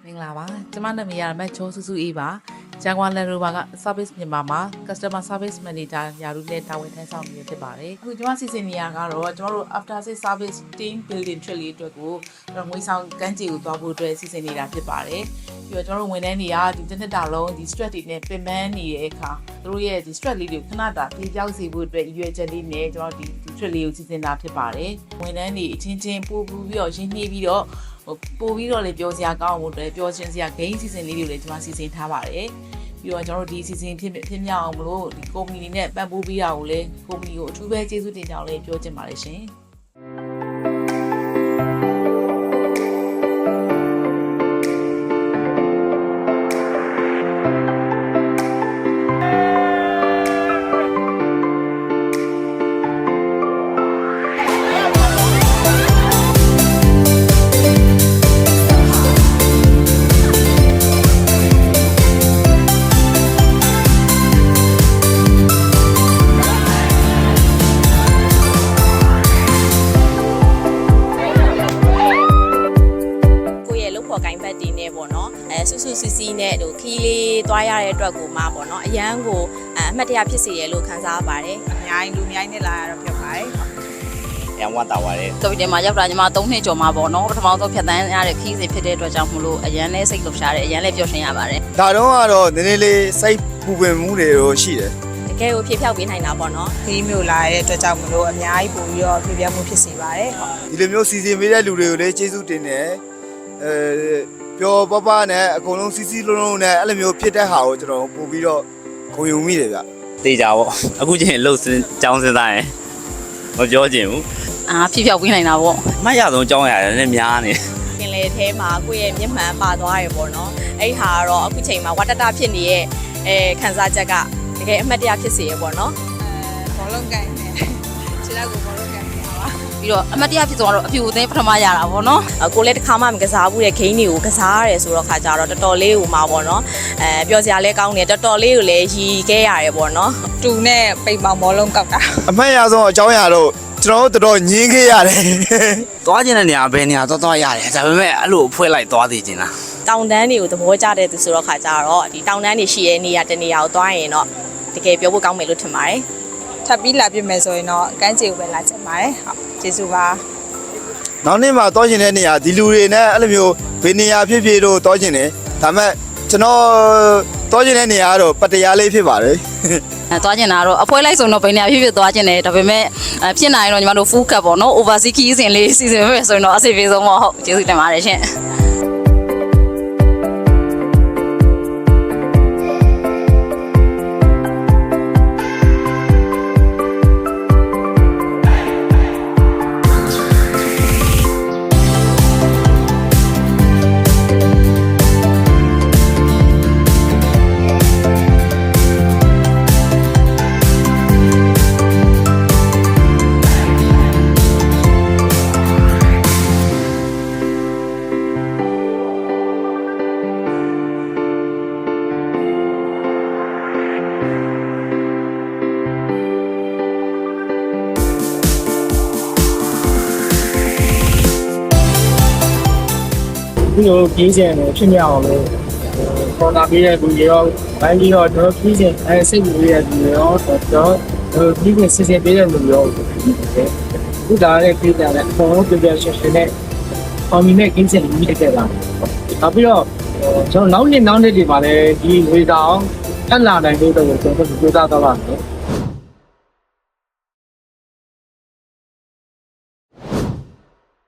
င်္ဂလာပါကျမနာမည်ရမတ်ချိုးစုစုအေးပါဂျန်ကွာလန်ရိုဘာက service မြန်မာမှာ customer service manager ရာထူးနဲ့တာဝန်ထမ်းဆောင်နေဖြစ်ပါတယ်အခုကျမစီစဉ်နေရကတော့ကျမတို့ after sales service team building trip လေးအတွက်ကိုငွေဆောင်ကမ်းခြေကိုသွားဖို့အတွက်စီစဉ်နေတာဖြစ်ပါတယ်ပြီးတော့ကျမတို့ဝန်ထမ်းတွေကဒီတစ်နှစ်တာလုံးဒီ stress တွေနဲ့ပင်ပန်းနေတဲ့အခါသူတို့ရဲ့ဒီ stress လေးတွေကိုခဏတာပြေပြောက်စေဖို့အတွက်ရွေးချက်လေးနဲ့ကျမတို့ဒီ trip လေးကိုစီစဉ်တာဖြစ်ပါတယ်ဝန်ထမ်းတွေအချင်းချင်းပို့ပြီးတော့ရင်းနှီးပြီးတော့ပို့ပြီးတော့လေပြောစရာကောင်းဖို့အတွက်ပြောချင်းစရာ game season လေးတွေကိုလည်းကျွန်မစီစဉ်ထားပါတယ်ပြီးတော့ကျွန်တော်တို့ဒီ season ဖြစ်မြောက်အောင်မလို့ဒီ company နဲ့ပံ့ပိုးပေးတာကိုလည်း company ကိုအထူးပဲကျေးဇူးတင်ကြောင်းလည်းပြောချင်ပါတယ်ရှင်ကိုင်ဘတ်တီနဲ့ပေါ့နော်ဆူဆူစီစီနဲ့ဟိုခီးလေးတွားရတဲ့အတွက်ကိုမှပေါ့နော်အရန်ကိုအမှတ်တရဖြစ်စေရလို့ခံစားပါတယ်အများကြီးလူအများကြီးနဲ့လာရတော့ဖြစ်ပါတယ်ရန်ဝတ်တာပါတယ် ကိုဗစ်တင်မှာရောက်တာညီမ3နှစ်ကျော်မှာပေါ့နော်ပထမဆုံးဖြတ်တန်းရတဲ့ခီးစဉ်ဖြစ်တဲ့အတွက်ကြောင့်မလို့အရန်လေးစိတ်လှုပ်ရှားတယ်အရန်လေးပျော်ရွှင်ရပါတယ်ဒါတော့ကတော့နည်းနည်းလေးစိတ်ပူပင်မှုတွေတော့ရှိတယ်တကယ်ကိုဖြည့်ဖြောက်ပေးနိုင်တာပေါ့နော်ခီးမျိုးလာတဲ့အတွက်ကြောင့်မလို့အများကြီးပို့ပြီးတော့ပြပြမှုဖြစ်စေပါတယ်ဒီလိုမျိုးစီစဉ်ပေးတဲ့လူတွေကိုလည်းကျေးဇူးတင်တယ်ပျော်ပပနဲ့အကုန်လုံးစီစီလုံးလုံးနဲ့အဲ့လိုမျိုးဖြစ်တဲ့ဟာကိုကျွန်တော်ပို့ပြီးတော့ဂုဏ်ယူမိတယ်ဗျတေးကြပေါ့အခုချင်းလှုပ်ကြောင်းစင်းသားရင်မပြောချင်ဘူးဖြည့်ဖြောက်ပေးနိုင်တာပေါ့အမှတ်ရဆုံးကြောင်းရတယ်လည်းများနေပင်လေထဲမှာကိုယ့်ရဲ့မျက်မှန်ပါသွားရပေါ့နော်အဲ့ဟာကတော့အခုချိန်မှာဝတ္တတဖြစ်နေတဲ့ခန်းစားချက်ကတကယ်အမှတ်တရဖြစ်စေရပေါ့နော်ဘောလုံးကန်နေခြေလက်ကိုဘောလုံးကန်နေတာပါပြီးတော့အမတ်တရားဖြစ်သွားတော့အပြူအသိပထမရတာပေါ့နော်ကိုလည်းတစ်ခါမှမကစားဘူးတဲ့ဂိမ်းတွေကိုကစားရတယ်ဆိုတော့ခါကြတော့တော်တော်လေးကိုမှာပေါ့နော်ပျော်စရာလည်းကောင်းတယ်တော်တော်လေးကိုလည်းရီခဲ့ရတယ်ပေါ့နော်တူနဲ့ပိန်ပေါင်ဘောလုံးကောက်တာအမှတ်ရဆုံးအကြောင်းအရာတော့ကျွန်တော်တို့တော်တော်ညင်းခဲ့ရတယ်သွားကျင်တဲ့နေရာဘယ်နေရာသွားရတယ်ဒါပေမဲ့အဲ့လိုဖွဲလိုက်သွားသေးချင်လားတောင်တန်းတွေကိုသဘောကျတဲ့သူဆိုတော့ခါကြတော့ဒီတောင်တန်းတွေရှိရဲ့နေရာတနေရာကိုသွားရင်တော့တကယ်ပြောဖို့ကောင်းမယ်လို့ထင်ပါတယ်ထပ်ပြီးလာပြမယ်ဆိုရင်တော့ကန်းချေကိုပဲလာချင်ပါတယ်ဟုတ်ကျေးဇူးပါနောက်နေ့မှာတောကျင်တဲ့နေရာဒီလူတွေနဲ့အဲ့လိုမျိုးဘယ်နေရာဖြစ်ဖြစ်တော့တောကျင်တယ်ဒါပေမဲ့ကျွန်တော်တောကျင်တဲ့နေရာကတော့ပတရားလေးဖြစ်ပါတယ်သွားကျင်တာတော့အဖွဲလိုက်ဆိုတော့ဘယ်နေရာဖြစ်သွားကျင်တယ်ဒါပေမဲ့ဖြစ်နိုင်တော့ညီမတို့ full cut ပေါ့နော် overseas ခီးစဉ်လေးစီစဉ်မယ်ဆိုရင်တော့အစီအပြေဆုံးပေါ့ဟုတ်ကျေးဇူးတင်ပါတယ်ရှင်ဒီလိုကြီးစင်တယ်ဖြစ်မြောက်အောင်လို့ပေါ်လာပြီးတဲ့လူတွေရောဘိုင်းကြီးရောတော့ကြီးစင်စိတ်ကြီးရဲ့လူတွေရောတော့ကြီးစင်စစ်စစ်ပေးတဲ့လူတွေရောခုဒါနဲ့ပြည်တယ်အပေါ်ကိုပြပြရှင်းရှင်းနဲ့အောင်မြင်တဲ့ကြီးစင်ကြီးတက်ခဲ့တာနောက်ပြီးတော့ကျွန်တော်နောက်နှစ်ဒီမှာလည်းဒီဝေဆောင်တက်လာနိုင်လို့တော့ကျွန်တော်တို့ကြိုးစားသွားပါမယ်